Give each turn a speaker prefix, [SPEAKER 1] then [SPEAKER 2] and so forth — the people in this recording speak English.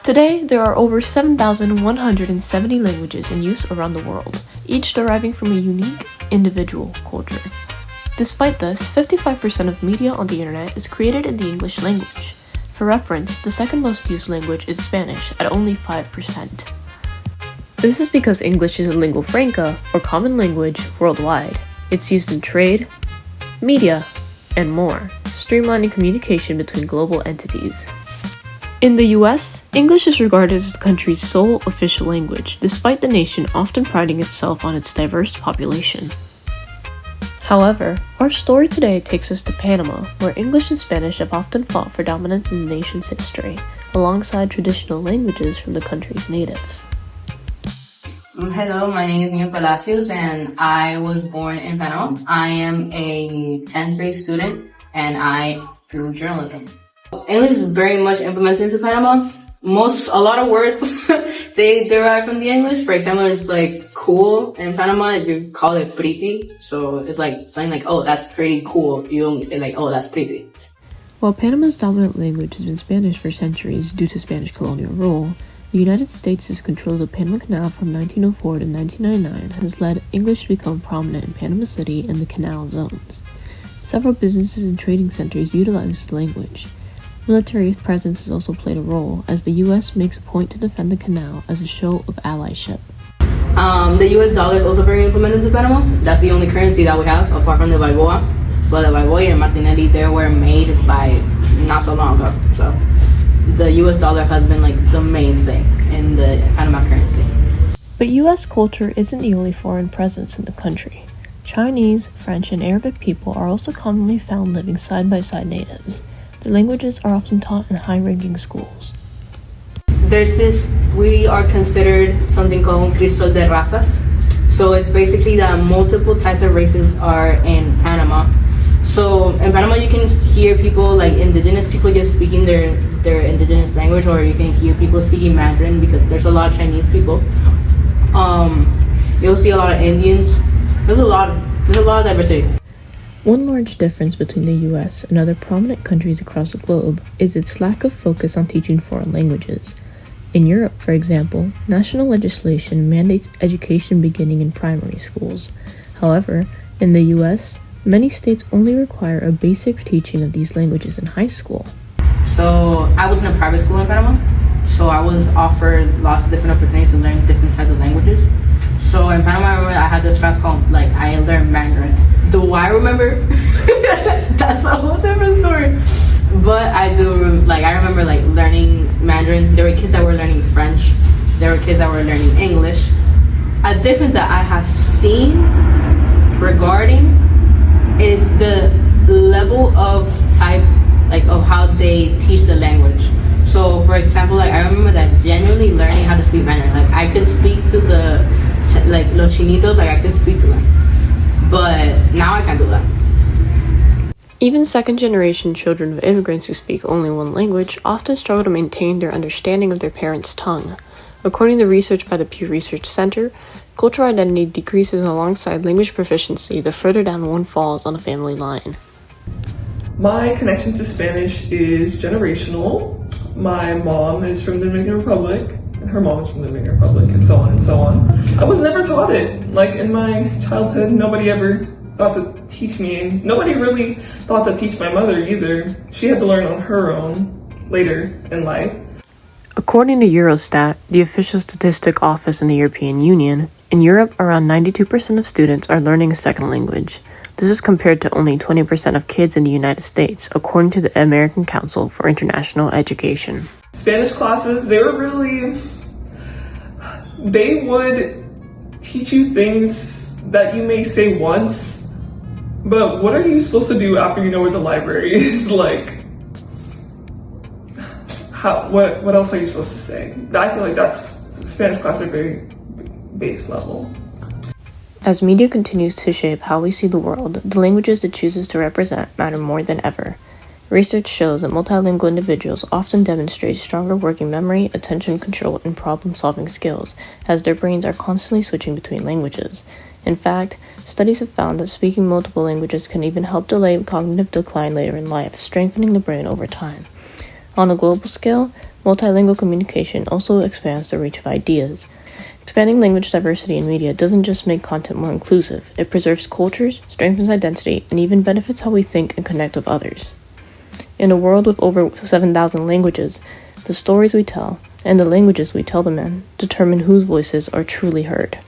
[SPEAKER 1] Today, there are over 7,170 languages in use around the world, each deriving from a unique, individual culture. Despite this, 55% of media on the internet is created in the English language. For reference, the second most used language is Spanish at only 5%. This is because English is a lingua franca, or common language, worldwide. It's used in trade, media, and more, streamlining communication between global entities. In the US, English is regarded as the country's sole official language, despite the nation often priding itself on its diverse population. However, our story today takes us to Panama, where English and Spanish have often fought for dominance in the nation's history, alongside traditional languages from the country's natives.
[SPEAKER 2] Hello, my name is Niño Palacios and I was born in Panama. I am a 10th grade student and I do journalism. English is very much implemented into Panama. A lot of words, they derive from the English. For example, it's like cool in Panama, you call it pretty. So it's like something like, oh, that's pretty cool. You only say like, oh, that's pretty.
[SPEAKER 1] While Panama's dominant language has been Spanish for centuries due to Spanish colonial rule, the United States' control of the Panama Canal from 1904 to 1999 has led English to become prominent in Panama City and the canal zones. Several businesses and trading centers utilize the language. Military presence has also played a role, as the U.S. makes a point to defend the canal as a show of allyship.
[SPEAKER 2] The U.S. dollar is also very implemented into Panama. That's the only currency that we have, apart from the Balboa. But the Balboa and Martinelli, they were made by not so long ago. So the U.S. dollar has been like the main thing in the Panama currency.
[SPEAKER 1] But U.S. culture isn't the only foreign presence in the country. Chinese, French, and Arabic people are also commonly found living side by side natives. Their languages are often taught in high-ranking schools.
[SPEAKER 2] We are considered something called un crisol de razas. So it's basically that multiple types of races are in Panama. So in Panama you can hear people like indigenous people just speaking their indigenous language, or you can hear people speaking Mandarin because there's a lot of Chinese people. You'll see a lot of Indians. There's a lot of diversity.
[SPEAKER 1] One large difference between the US and other prominent countries across the globe is its lack of focus on teaching foreign languages. In Europe, for example, national legislation mandates education beginning in primary schools. However, in the US, many states only require a basic teaching of these languages in high school.
[SPEAKER 2] So I was in a private school in Panama, so I was offered lots of different opportunities to learn different types of languages. So in Panama, I remember I had this class called, I learned Mandarin. Do I remember? That's a whole different story. But I remember learning Mandarin. There were kids that were learning French. There were kids that were learning English. A difference that I have seen regarding is the level of of how they teach the language. So for example, I remember that genuinely learning how to speak Mandarin. I could speak to los chinitos, I could speak to them. But now I can't do that.
[SPEAKER 1] Even second-generation children of immigrants who speak only one language often struggle to maintain their understanding of their parents' tongue. According to research by the Pew Research Center, cultural identity decreases alongside language proficiency the further down one falls on a family line.
[SPEAKER 3] My connection to Spanish is generational. My mom is from the Dominican Republic, and her mom is from the Dominican Republic, and so on and so on. I was never taught it. In my childhood, nobody ever thought to teach me, and nobody really thought to teach my mother either. She had to learn on her own later in life.
[SPEAKER 1] According to Eurostat, the official statistic office in the European Union, in Europe around 92% of students are learning a second language. This is compared to only 20% of kids in the United States, according to the American Council for International Education.
[SPEAKER 3] Spanish classes, they would teach you things that you may say once, but what are you supposed to do after you know where the library is? What else are you supposed to say? I feel like Spanish classes are very base level.
[SPEAKER 1] As media continues to shape how we see the world, the languages it chooses to represent matter more than ever. Research shows that multilingual individuals often demonstrate stronger working memory, attention control, and problem-solving skills, as their brains are constantly switching between languages. In fact, studies have found that speaking multiple languages can even help delay cognitive decline later in life, strengthening the brain over time. On a global scale, Multilingual communication also expands the reach of ideas. Expanding language diversity in media doesn't just make content more inclusive, it preserves cultures, strengthens identity, and even benefits how we think and connect with others. In a world with over 7,000 languages, the stories we tell, and the languages we tell them in, determine whose voices are truly heard.